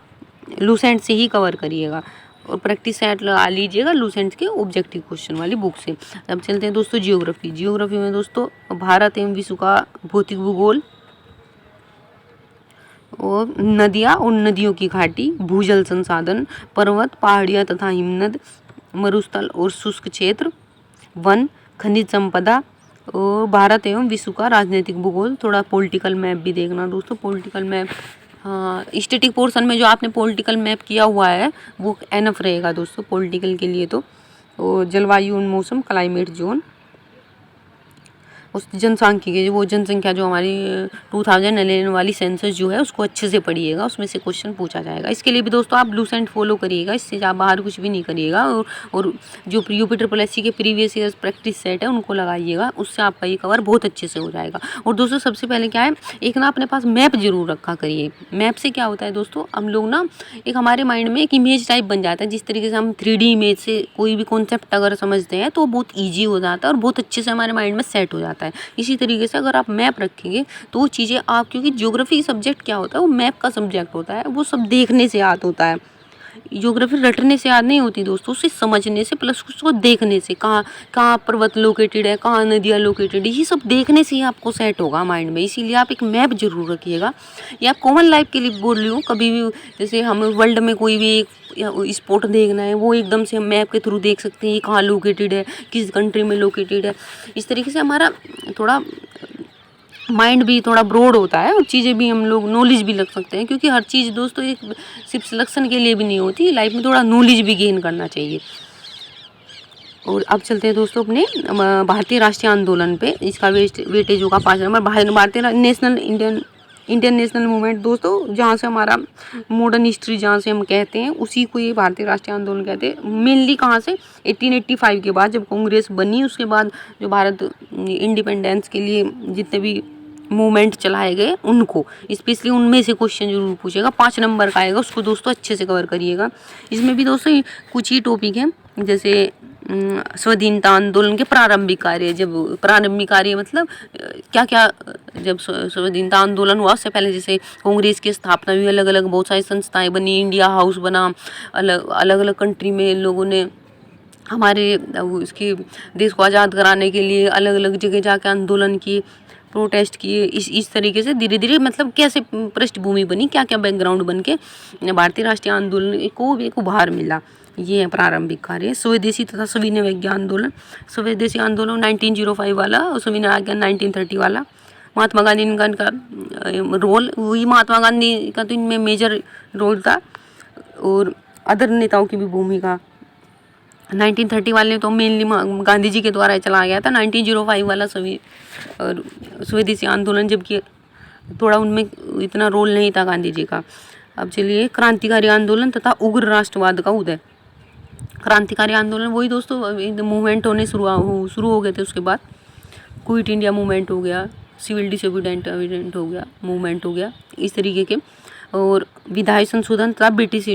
लूसेंट से ही कवर करिएगा। और प्रैक्टिस सेट लगा लीजिएगा लूसेंट के ऑब्जेक्टिव क्वेश्चन वाली बुक से। अब चलते हैं दोस्तों जियोग्राफी में दोस्तों भारत एवं विश्व का भौतिक भूगोल, और नदियाँ और नदियों की घाटी, भूजल संसाधन, पर्वत, पहाड़ियाँ तथा हिमनद, मरुस्थल और शुष्क क्षेत्र, वन, खनिज संपदा, और भारत एवं विश्व का राजनीतिक भूगोल। थोड़ा पॉलिटिकल मैप भी देखना दोस्तों, पॉलिटिकल मैप, हाँ स्टैटिक पोर्शन में जो आपने पॉलिटिकल मैप किया हुआ है वो एनफ रहेगा दोस्तों पॉलिटिकल के लिए। तो जलवायु और मौसम, क्लाइमेट जोन, उस जनसांख्यिकी, वो जनसंख्या जो हमारी 2011 वाली सेंसस जो है उसको अच्छे से पढ़िएगा, उसमें से क्वेश्चन पूछा जाएगा। इसके लिए भी दोस्तों आप लूसेंट फॉलो करिएगा, इससे आप बाहर कुछ भी नहीं करिएगा। और जो UP ट्रिपल SC के प्रीवियस ईयर प्रैक्टिस सेट है उनको लगाइएगा, उससे आपका ये कवर बहुत अच्छे से हो जाएगा। और दोस्तों सबसे पहले क्या है, एक ना अपने पास मैप जरूर रखा करिए। मैप से क्या होता है दोस्तों, हम लोग ना एक हमारे माइंड में एक इमेज टाइप बन जाता है, जिस तरीके से हम 3D इमेज से कोई भी कॉन्सेप्ट अगर समझते हैं तो बहुत ईजी हो जाता है और बहुत अच्छे से हमारे माइंड में सेट हो जाता है। इसी तरीके से अगर आप मैप रखेंगे तो वो चीज़ें आप, क्योंकि ज्योग्राफी सब्जेक्ट क्या होता है, वो मैप का सब्जेक्ट होता है, वो सब देखने से याद होता है। ज्योग्राफी रटने से याद नहीं होती दोस्तों, उसे समझने से प्लस उसको देखने से, कहाँ कहाँ पर्वत लोकेटेड है, कहाँ नदियाँ लोकेटेड है, ये सब देखने से ही आपको सेट होगा माइंड में। इसीलिए आप एक मैप जरूर रखिएगा। ये आप कॉमन लाइफ के लिए बोल रही हूँ, कभी भी जैसे हमें वर्ल्ड में कोई भी एक स्पॉट देखना है, वो एकदम से हम मैप के थ्रू देख सकते हैं ये कहाँ लोकेटेड है, किस कंट्री में लोकेटेड है। इस तरीके से हमारा थोड़ा माइंड भी थोड़ा ब्रॉड होता है और चीज़ें भी हम लोग नॉलेज भी लग सकते हैं, क्योंकि हर चीज़ दोस्तों एक सिर्फ सिलेक्शन के लिए भी नहीं होती, लाइफ में थोड़ा नॉलेज भी गेन करना चाहिए। और अब चलते हैं दोस्तों अपने भारतीय राष्ट्रीय आंदोलन पे। इसका वेटेज होगा 5 नंबर। भारतीय नेशनल इंडियन नेशनल मूवमेंट दोस्तों, जहाँ से हमारा मॉडर्न हिस्ट्री जहाँ से हम कहते हैं, उसी को ये भारतीय राष्ट्रीय आंदोलन कहते हैं। मेनली कहाँ से, 1885 के बाद जब कांग्रेस बनी, उसके बाद जो भारत इंडिपेंडेंस के लिए जितने भी मूवमेंट चलाए गए उनको, स्पेशली उनमें से क्वेश्चन जरूर पूछेगा। 5 नंबर का आएगा, उसको दोस्तों अच्छे से कवर करिएगा। इसमें भी दोस्तों कुछ ही टॉपिक हैं, जैसे स्वाधीनता आंदोलन के प्रारंभिक कार्य। जब प्रारंभिक कार्य मतलब क्या क्या, जब स्वाधीनता आंदोलन हुआ उससे पहले जैसे कांग्रेस की स्थापना हुई, अलग अलग बहुत सारी संस्थाएं बनी, इंडिया हाउस बना, अलग अलग कंट्री में लोगों ने हमारे इसके देश को आज़ाद कराने के लिए अलग अलग जगह जाकर आंदोलन किए, प्रोटेस्ट किए। इस तरीके से धीरे धीरे मतलब कैसे पृष्ठभूमि बनी, क्या क्या बैकग्राउंड बन के भारतीय राष्ट्रीय आंदोलन को एक उभार मिला। ये है प्रारंभिक कार्य। स्वदेशी तथा सविनय विज्ञान आंदोलन, स्वदेशी आंदोलन 1905 वाला और सविनय विज्ञान 1930 वाला। महात्मा गांधी का रोल, वही महात्मा गांधी का तो इनमें मेजर रोल था, और अदर नेताओं की भी भूमिका। 1930 वाले तो मेनली गांधी जी के द्वारा चलाया गया था। 1905 वाला और स्वदेशी आंदोलन, जबकि थोड़ा उनमें इतना रोल नहीं था गांधी जी का। अब चलिए, क्रांतिकारी आंदोलन तथा उग्र राष्ट्रवाद का उदय। क्रांतिकारी आंदोलन वही दोस्तों मूवमेंट होने शुरू हो गए थे। उसके बाद क्विट इंडिया मूवमेंट हो गया, सिविल डिसोबीडिएंट हो गया, मूवमेंट हो गया इस तरीके के। और विधायी संशोधन तथा ब्रिटिश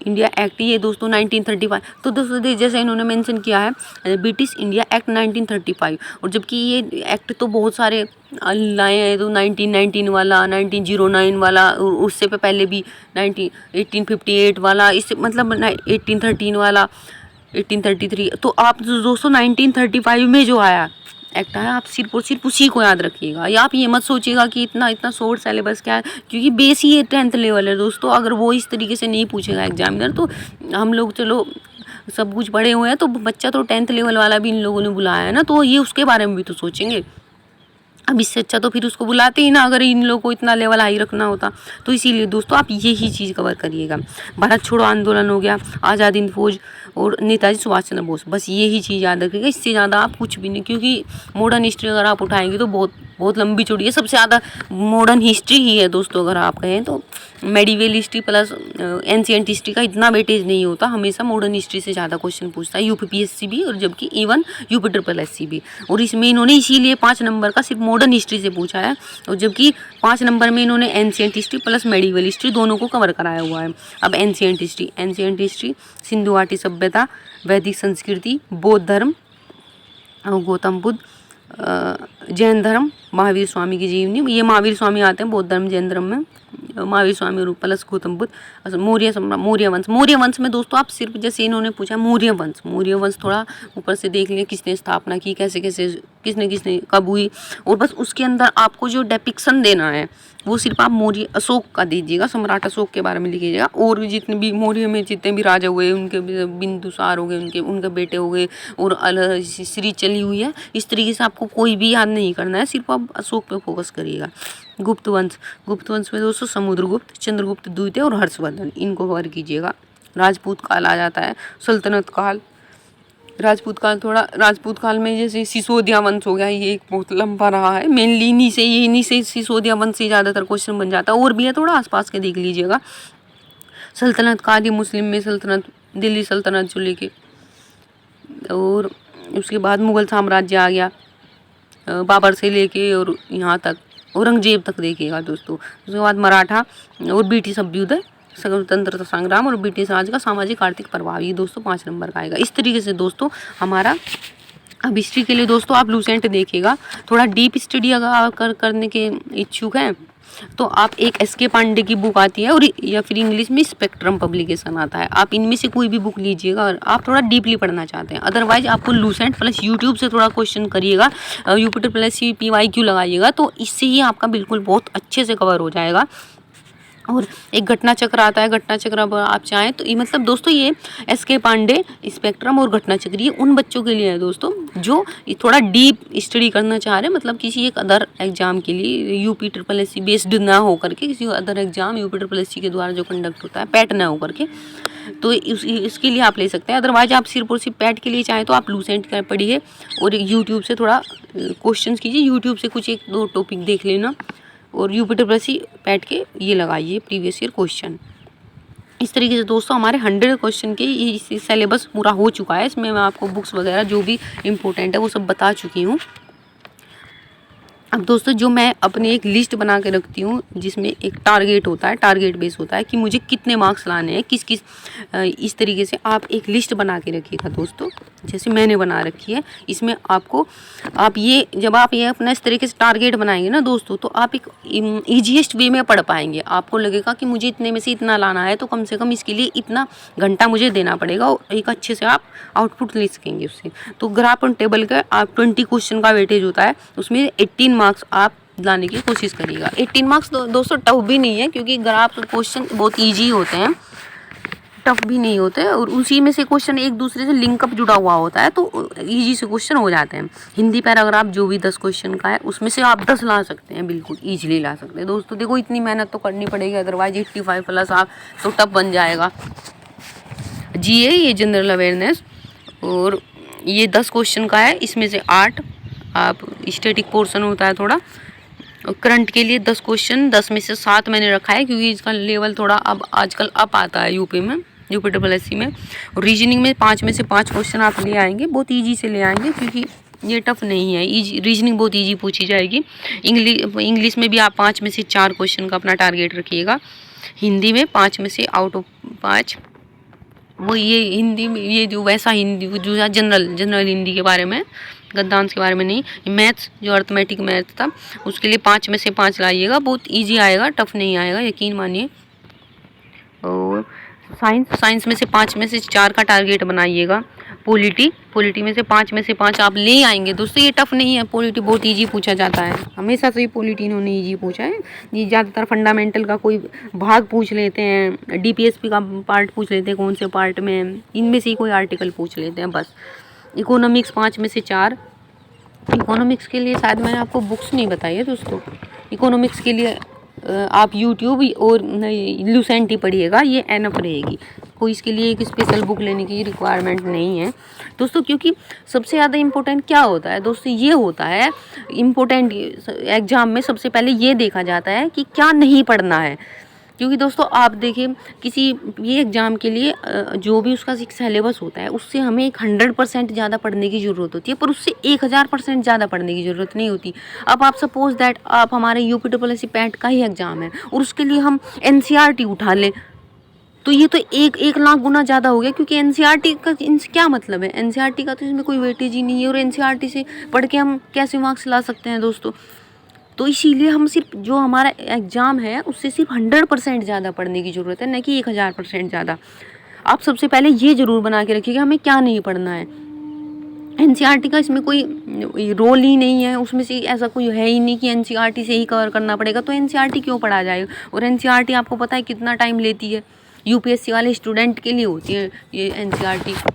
इंडिया एक्ट, ये दोस्तों 1935। तो दोस्तों जैसे इन्होंने मेंशन किया है ब्रिटिश इंडिया एक्ट 1935, और जबकि ये एक्ट तो बहुत सारे लाए हैं, तो 1919 वाला, 1909 वाला, और उससे पहले भी 1858 वाला, इससे मतलब 1813 वाला, 1833। तो आप दोस्तों 1935 में जो आया एक्ट है, आप सिर्फ और सिर्फ उसी को याद रखिएगा। या आप ये मत सोचिएगा कि इतना शॉर्ट सिलेबस क्या है, क्योंकि बेस ही 10th लेवल है दोस्तों। अगर वो इस तरीके से नहीं पूछेगा एग्जामिनर, तो हम लोग चलो सब कुछ पढ़े हुए हैं, तो बच्चा तो 10th लेवल वाला भी इन लोगों ने बुलाया है ना, तो ये उसके बारे में भी तो सोचेंगे। अब इससे अच्छा तो फिर उसको बुलाते ही ना, अगर इन लोगों को इतना लेवल हाई रखना होता। तो इसीलिए दोस्तों आप यही चीज़ कवर करिएगा। भारत छोड़ो आंदोलन हो गया, आज़ाद हिंद फौज और नेताजी सुभाष चंद्र बोस, बस यही चीज़ याद रखिएगा। इससे ज़्यादा आप कुछ भी नहीं, क्योंकि मॉडर्न हिस्ट्री अगर आप उठाएंगे तो बहुत लंबी चौड़ी है। सबसे ज़्यादा मॉडर्न हिस्ट्री ही है दोस्तों, अगर आप कहें तो। Medieval history plus ancient history का इतना वेटेज नहीं होता, हमेशा मॉडर्न हिस्ट्री से ज़्यादा क्वेश्चन पूछता है यूपीपीएससी भी, और जबकि इवन यूपीट्रिपलएससी भी। और इसमें इन्होंने इसीलिए 5 नंबर का सिर्फ मॉडर्न हिस्ट्री से पूछा है, और जबकि 5 नंबर में इन्होंने ancient history plus medieval history दोनों को कवर कराया हुआ है। अब एंशिएंट हिस्ट्री सिंधु घाटी सभ्यता, वैदिक संस्कृति, बौद्ध धर्म, गौतम बुद्ध, जैन धर्म, महावीर स्वामी की जीवनी। ये महावीर स्वामी आते हैं बौद्ध धर्म जैन धर्म में, महावीर स्वामी और प्लस गौतम बुद्ध। मौर्य वंश में दोस्तों आप सिर्फ जैसे इन्होंने पूछा मौर्य वंश थोड़ा ऊपर से देख लिया, किसने स्थापना की, कैसे किसने कब हुई, और बस उसके अंदर आपको जो डेपिक्शन देना है वो सिर्फ आप मौर्य अशोक का दीजिएगा, सम्राट अशोक के बारे में लिखिएगा। और भी जितने भी मौर्य में जितने भी राजा हुए, उनके बिंदुसार हो गए, उनके बेटे हो गए, और सीरीज चली हुई है। इस तरीके से आपको कोई भी याद नहीं करना है, सिर्फ आप अशोक पे फोकस करिएगा। गुप्त वंश में दोस्तों समुद्रगुप्त, चंद्रगुप्त द्वितीय और हर्षवर्धन, इनको कवर कीजिएगा। राजपूत काल आ जाता है, सल्तनत काल। राजपूत काल में जैसे सिसोदिया वंश हो गया, ये एक बहुत लंबा रहा है। मेनली इन्हीं से सिसोदिया वंश से ज़्यादातर क्वेश्चन बन जाता है, और भी है थोड़ा आसपास के देख लीजिएगा। सल्तनत काल, ये मुस्लिम में सल्तनत, दिल्ली सल्तनत जो लेके, और उसके बाद मुग़ल साम्राज्य आ गया, बाबर से लेके और यहाँ तक औरंगजेब तक देखिएगा दोस्तों। उसके बाद मराठा और ब्रिटिश अभ्युदय, स्वतंत्रता संग्राम और ब्रिटिश राज का सामाजिक आर्थिक प्रभाव, ये दोस्तों 5 नंबर का आएगा। इस तरीके से दोस्तों हमारा अब हिस्ट्री के लिए दोस्तों आप लूसेंट देखिएगा। थोड़ा डीप स्टडी अगर करने के इच्छुक हैं तो आप एक एस.के. पांडे की बुक आती है और या फिर इंग्लिश में स्पेक्ट्रम पब्लिकेशन आता है, आप इनमें से कोई भी बुक लीजिएगा और आप थोड़ा डीपली पढ़ना चाहते हैं। अदरवाइज आपको लूसेंट प्लस यूट्यूब से थोड़ा क्वेश्चन करिएगा, यूपिटर प्लस PYQ लगाइएगा, तो इससे ही आपका बिल्कुल बहुत अच्छे से कवर हो जाएगा। और एक घटना चक्र आता है, घटना चक्र अब आप चाहें तो ये मतलब दोस्तों ये एस.के. पांडे, स्पेक्ट्रम और घटना चक्र ये उन बच्चों के लिए है दोस्तों जो थोड़ा डीप स्टडी करना चाह रहे हैं, मतलब किसी एक अदर एग्जाम के लिए, UPSSC बेस्ड ना हो करके, किसी अदर एग्जाम UPSSC के द्वारा जो कंडक्ट होता है पैट ना हो करके, तो इसके लिए आप ले सकते हैं। अदरवाइज आप सिर्फ और सिर्फ पैट के लिए चाहें तो आप लूसेंट का पढ़िए और यूट्यूब से थोड़ा क्वेश्चन कीजिए, यूट्यूब से कुछ 1-2 टॉपिक देख लेना और UPSSC पैट के ये लगाइए प्रीवियस ईयर क्वेश्चन। इस तरीके से दोस्तों हमारे 100 क्वेश्चन के ये सिलेबस पूरा हो चुका है। इसमें मैं आपको बुक्स वगैरह जो भी इम्पोर्टेंट है वो सब बता चुकी हूँ। अब दोस्तों जो मैं अपनी एक लिस्ट बना के रखती हूँ जिसमें एक टारगेट होता है, टारगेट बेस होता है कि मुझे कितने मार्क्स लाने हैं, किस किस इस तरीके से आप एक लिस्ट बना के रखिएगा दोस्तों, जैसे मैंने बना रखी है। इसमें आपको आप ये जब आप ये अपना इस तरीके से टारगेट बनाएंगे ना दोस्तों, तो आप एक ईजीएस्ट वे में पढ़ पाएंगे। आपको लगेगा कि मुझे इतने में से इतना लाना है तो कम से कम इसके लिए इतना घंटा मुझे देना पड़ेगा और एक अच्छे से आप आउटपुट ले सकेंगे उससे। तो ग्राफ ऑन टेबल का आप 20 क्वेश्चन का वेटेज होता है, उसमें 18 मार्क्स आप लाने की कोशिश करिएगा। 18 मार्क्स दोस्तों टफ भी नहीं है, क्योंकि ग्राफ क्वेश्चन बहुत ईजी होते हैं, टफ भी नहीं होते, और उसी में से क्वेश्चन एक दूसरे से लिंकअप जुड़ा हुआ होता है, तो इजी से क्वेश्चन हो जाते हैं। हिंदी पैराग्राफ जो भी 10 क्वेश्चन का है उसमें से आप 10 ला सकते हैं, बिल्कुल ईजिली ला सकते हैं दोस्तों। देखो इतनी मेहनत तो करनी पड़ेगी, अदरवाइज 85 प्लस आप तो टफ बन जाएगा। GA ये जनरल अवेयरनेस, और ये 10 क्वेश्चन का है, इसमें से 8 आप स्टैटिक पोर्शन होता है थोड़ा। और करंट के लिए 10 क्वेश्चन, 10 में से 7 मैंने रखा है क्योंकि इसका लेवल थोड़ा अब आजकल अप आता है यूपी में, UPSSC में। और रीजनिंग में 5 में से 5 क्वेश्चन आप ले आएंगे, बहुत ईजी से ले आएंगे क्योंकि ये टफ नहीं है, ईजी रीजनिंग बहुत ईजी पूछी जाएगी। इंग्लिश में भी आप 5 में से 4 क्वेश्चन का अपना टारगेट रखिएगा। हिंदी में 5 में से आउट ऑफ 5, वो ये हिंदी में ये जो वैसा हिंदी जो जनरल हिंदी के बारे में, गद्यांश के बारे में नहीं। मैथ्स जो अर्थमेटिक मैथ था उसके लिए 5 में से 5 लाइएगा, बहुत इजी आएगा, टफ नहीं आएगा, यकीन मानिए। और साइंस में से 5 में से 4 का टारगेट बनाइएगा। पॉलिटी में से 5 में से 5 आप ले आएंगे दोस्तों, ये टफ नहीं है, पॉलिटी बहुत इजी पूछा जाता है, हमेशा से ही पॉलिटी इन्होंने इजी पूछा है। ये ज़्यादातर फंडामेंटल का कोई भाग पूछ लेते हैं, DPSP का पार्ट पूछ लेते हैं, कौन से पार्ट में, इनमें से ही कोई आर्टिकल पूछ लेते हैं बस। इकोनॉमिक्स 5 में से 4, इकोनॉमिक्स के लिए शायद मैंने आपको बुक्स नहीं बताई है दोस्तों। इकोनॉमिक्स के लिए आप यूट्यूब और लूसेंट ही पढ़िएगा, ये एनफ रहेगी, कोई इसके लिए एक स्पेशल बुक लेने की रिक्वायरमेंट नहीं है दोस्तों। क्योंकि सबसे ज़्यादा इम्पोर्टेंट क्या होता है दोस्तों, ये होता है इम्पोर्टेंट एग्ज़ाम में सबसे पहले ये देखा जाता है कि क्या नहीं पढ़ना है। क्योंकि दोस्तों आप देखिए किसी ये एग्ज़ाम के लिए जो भी उसका सिलेबस होता है उससे हमें 100% ज़्यादा पढ़ने की ज़रूरत होती है, पर उससे 1000% ज़्यादा पढ़ने की ज़रूरत नहीं होती। अब आप सपोज दैट आप हमारे UPSSC पैट का ही एग्ज़ाम है और उसके लिए हम NCERT उठा लें, तो ये तो एक लाख गुना ज़्यादा हो गया, क्योंकि NCERT का इनसे क्या मतलब है, NCERT का तो इसमें कोई वेटेज ही नहीं है, और NCERT से पढ़ के हम कैसे मार्क्स ला सकते हैं दोस्तों। तो इसीलिए हम सिर्फ जो हमारा एग्ज़ाम है उससे सिर्फ 100% ज़्यादा पढ़ने की ज़रूरत है, न कि 1000% ज़्यादा। आप सबसे पहले ये ज़रूर बना के रखिएगा हमें क्या नहीं पढ़ना है। NCERT का इसमें कोई रोल ही नहीं है, उसमें से ऐसा कोई है ही नहीं कि NCERT से ही कवर करना पड़ेगा, तो NCERT क्यों पढ़ा जाएगा। और NCERT आपको पता है कितना टाइम लेती है, UPSC वाले स्टूडेंट के लिए होती है ये NCERT।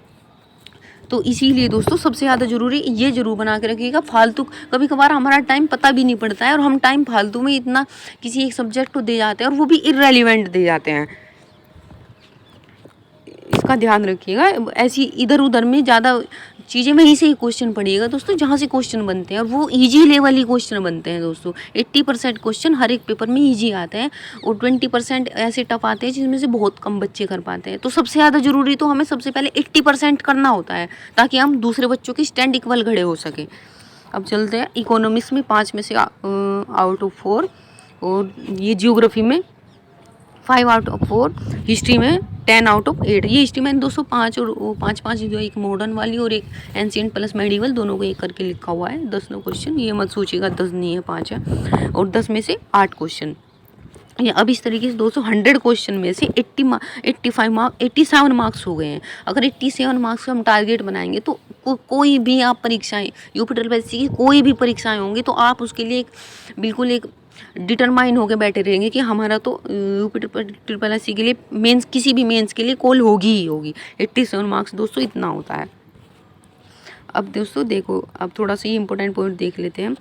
तो इसीलिए दोस्तों सबसे ज़्यादा ज़रूरी ये ज़रूर बना के रखिएगा। फालतू कभी कभार हमारा टाइम पता भी नहीं पड़ता है और हम टाइम फालतू में इतना किसी एक सब्जेक्ट को दे जाते हैं और वो भी इररेलेवेंट दे जाते हैं, इसका ध्यान रखिएगा। ऐसी इधर उधर में ज़्यादा चीज़ें वहीं से ही क्वेश्चन पढ़िएगा दोस्तों जहाँ से क्वेश्चन बनते हैं, और वो इजी लेवल ही क्वेश्चन बनते हैं दोस्तों। 80% क्वेश्चन हर एक पेपर में इजी आते हैं और 20% ऐसे टफ आते हैं जिसमें से बहुत कम बच्चे कर पाते हैं। तो सबसे ज़्यादा ज़रूरी तो हमें सबसे पहले 80% करना होता है ताकि हम दूसरे बच्चों की स्टैंड इक्वल खड़े हो सके। अब चलते हैं इकोनॉमिक्स में 5 में से आउट ऑफ 4, और ये जियोग्राफी में 5 आउट ऑफ 4, हिस्ट्री में 10 आउट ऑफ 8। ये हिस्ट्री में दोस्तों 5 और 5 जो एक मॉडर्न वाली और एक एंशिएंट प्लस मेडिवल दोनों को एक करके लिखा हुआ है। 10 क्वेश्चन, ये मत सोचिएगा 10 नहीं है 5 है, और 10 में से 8 क्वेश्चन या अब इस तरीके से दोस्तों 100 क्वेश्चन में से 85 मार्क 87 मार्क्स हो गए हैं। अगर 87 मार्क्स का हम टारगेट बनाएंगे तो कोई भी आप परीक्षाएं, यूपी ट्रिपल एस सी की कोई भी परीक्षाएं होंगी तो आप उसके लिए बिल्कुल एक डिटरमाइन होकर बैठे रहेंगे कि हमारा तो यूपी ट्रिपल एस सी के लिए मेंस, किसी भी मेंस के लिए कॉल होगी ही होगी। 87 मार्क्स दोस्तों इतना होता है। अब दोस्तों देखो, अब थोड़ा सा ये इंपॉर्टेंट पॉइंट देख लेते हैं।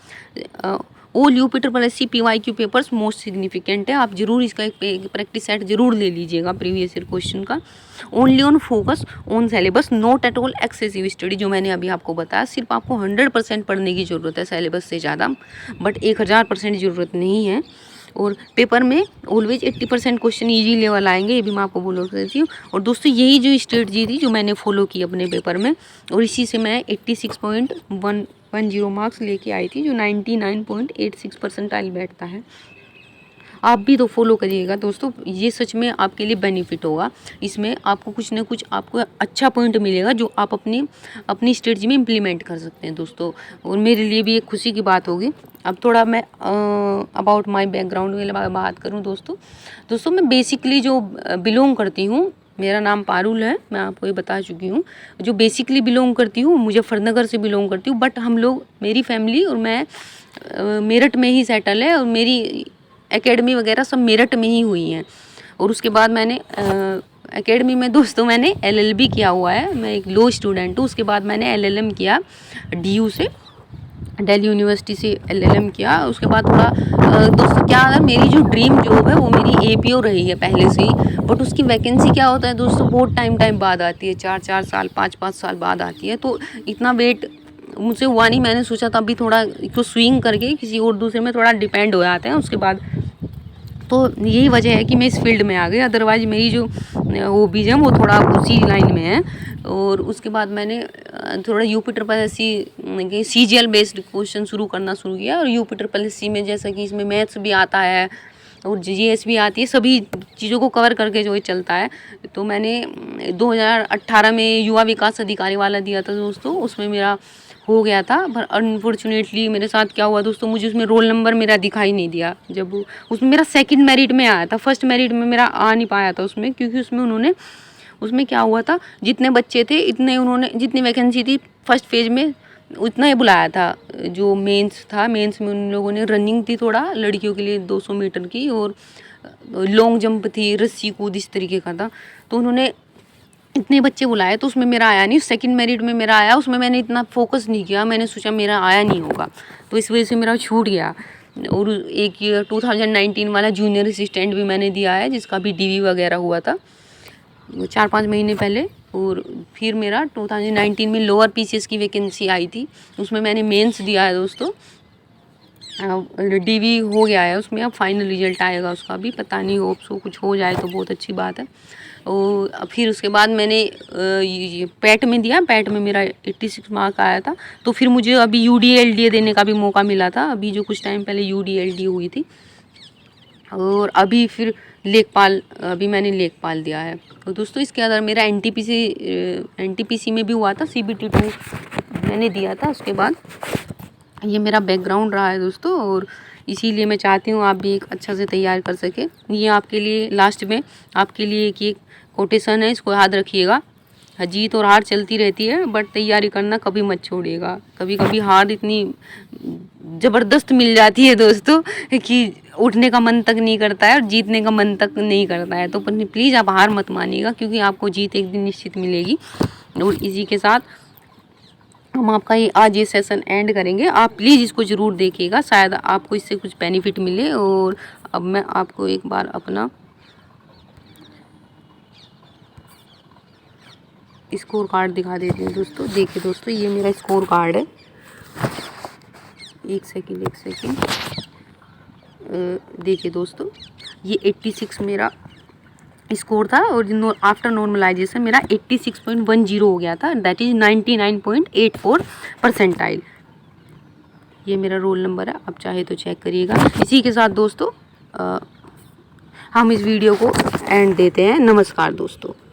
All UP triple S C PYQ papers most significant है। आप जरूर इसका एक प्रैक्टिस सेट जरूर ले लीजिएगा प्रीवियस ईयर क्वेश्चन का। Only on focus on syllabus, not at all excessive study. जो मैंने अभी आपको बताया, सिर्फ आपको 100% पढ़ने की ज़रूरत है सिलेबस से ज़्यादा, बट 1000% ज़रूरत नहीं है। और पेपर में ऑलवेज 80% क्वेश्चन ईजी लेवल आएंगे, ये भी मैं आपको बोल सकती हूँ। और दोस्तों यही जो स्ट्रेटजी थी जो मैंने फॉलो की अपने पेपर में, और इसी से मैं 86.10 मार्क्स लेके आई थी, जो 99.86 परसेंटाइल बैठता है। आप भी तो फॉलो करिएगा दोस्तों, ये सच में आपके लिए बेनिफिट होगा। इसमें आपको कुछ ना कुछ आपको अच्छा पॉइंट मिलेगा जो आप अपनी स्ट्रेटजी में इम्प्लीमेंट कर सकते हैं दोस्तों, और मेरे लिए भी एक खुशी की बात होगी। अब थोड़ा मैं अबाउट माय बैकग्राउंड में बात करूं दोस्तों मैं बेसिकली जो बिलोंग करती हूँ, मेरा नाम पारुल है, मैं आपको ये बता चुकी हूँ। जो बेसिकली बिलोंग करती हूँ, मुजफ्फरनगर से बिलोंग करती हूँ, बट हम लोग, मेरी फैमिली और मैं मेरठ में ही सेटल है, और मेरी एकेडमी वगैरह सब मेरठ में ही हुई हैं। और उसके बाद मैंने एकेडमी में दोस्तों मैंने LLB किया हुआ है, मैं एक लॉ स्टूडेंट हूँ। उसके बाद मैंने LLM किया DU से, दिल्ली यूनिवर्सिटी से LLM किया। उसके बाद थोड़ा दोस्तों क्या है, मेरी जो ड्रीम जॉब है वो मेरी APO रही है पहले से ही, बट उसकी वैकेंसी क्या होता है दोस्तों, बहुत टाइम बाद आती है, 4 साल 5 साल बाद आती है। तो इतना वेट मुझसे हुआ नहीं, मैंने सोचा था अभी थोड़ा इसको स्विंग करके किसी और दूसरे में थोड़ा डिपेंड हो जाते हैं उसके बाद। तो यही वजह है कि मैं इस फील्ड में आ गई, अदरवाइज मेरी जो हॉबीज़ हैं वो थोड़ा उसी लाइन में है। और उसके बाद मैंने थोड़ा UP triple S C CGL based question शुरू किया। और यूपी ट्रिपल एस सी में जैसा कि इसमें मैथ्स भी आता है और GS भी आती है, सभी चीज़ों को कवर करके जो ये चलता है। तो मैंने 2018 में युवा विकास अधिकारी वाला दिया था दोस्तों, उसमें मेरा हो गया था। पर अनफॉर्चुनेटली मेरे साथ क्या हुआ दोस्तों, मुझे उसमें रोल नंबर मेरा दिखाई नहीं दिया। जब उसमें मेरा सेकंड मेरिट में आया था, फर्स्ट मेरिट में मेरा आ नहीं पाया था उसमें, क्योंकि उसमें क्या हुआ था, जितने बच्चे थे इतने उन्होंने, जितनी वैकेंसी थी फर्स्ट फेज में उतना ही बुलाया था। जो मेंस था, मेंस में उन लोगों ने रनिंग थी थोड़ा लड़कियों के लिए 200 मीटर की, और लॉन्ग जंप थी, रस्सी कूद इस तरीके का था। तो उन्होंने इतने बच्चे बुलाए, तो उसमें मेरा आया नहीं। सेकंड मेरिट में मेरा आया, उसमें मैंने इतना फोकस नहीं किया, मैंने सोचा मेरा आया नहीं होगा, तो इस वजह से मेरा छूट गया। और एक ईयर 2019 वाला जूनियर असिस्टेंट भी मैंने दिया है, जिसका भी DV वगैरह हुआ था 4-5 महीने पहले। और फिर मेरा 2019 में लोअर PCS की वैकेंसी आई थी, उसमें मैंने मेंस दिया है दोस्तों। DV हो गया है उसमें, अब फाइनल रिजल्ट आएगा उसका भी, पता नहीं, होप सो कुछ हो जाए तो बहुत अच्छी बात है। और फिर उसके बाद मैंने पैट में दिया, पैट में मेरा 86 मार्क आया था। तो फिर मुझे अभी UDLDA देने का भी मौका मिला था, अभी जो कुछ टाइम पहले UDLDA हुई थी। और अभी फिर लेखपाल, अभी मैंने लेखपाल दिया है। तो दोस्तों इसके अंदर मेरा NTPC में भी हुआ था, CBT 2 मैंने दिया था। उसके बाद ये मेरा बैकग्राउंड रहा है दोस्तों, और इसीलिए मैं चाहती हूँ आप भी एक अच्छा से तैयार कर सके। ये आपके लिए लास्ट में आपके लिए एक कोटेशन है, इसको याद रखिएगा। जीत और हार चलती रहती है, बट तैयारी करना कभी मत छोड़िएगा। कभी कभी हार इतनी ज़बरदस्त मिल जाती है दोस्तों कि उठने का मन तक नहीं करता है और जीतने का मन तक नहीं करता है। तो प्लीज़ आप हार मत मानिएगा, क्योंकि आपको जीत एक दिन निश्चित मिलेगी। और इसी के साथ हम आपका आज ये सेशन एंड करेंगे। आप प्लीज़ इसको ज़रूर देखिएगा, शायद आपको इससे कुछ बेनिफिट मिले। और अब मैं आपको एक बार अपना स्कोर कार्ड दिखा देती हूँ दोस्तों। देखिए दोस्तों, ये मेरा स्कोर कार्ड है। एक सेकेंड देखिए दोस्तों, ये 86 मेरा स्कोर था, और आफ्टर नॉर्मलाइजेशन मेरा 86.10 हो गया था, दैट इज़ 99.84 परसेंटाइल। ये मेरा रोल नंबर है, आप चाहे तो चेक करिएगा। इसी के साथ दोस्तों हम इस वीडियो को एंड देते हैं। नमस्कार दोस्तों।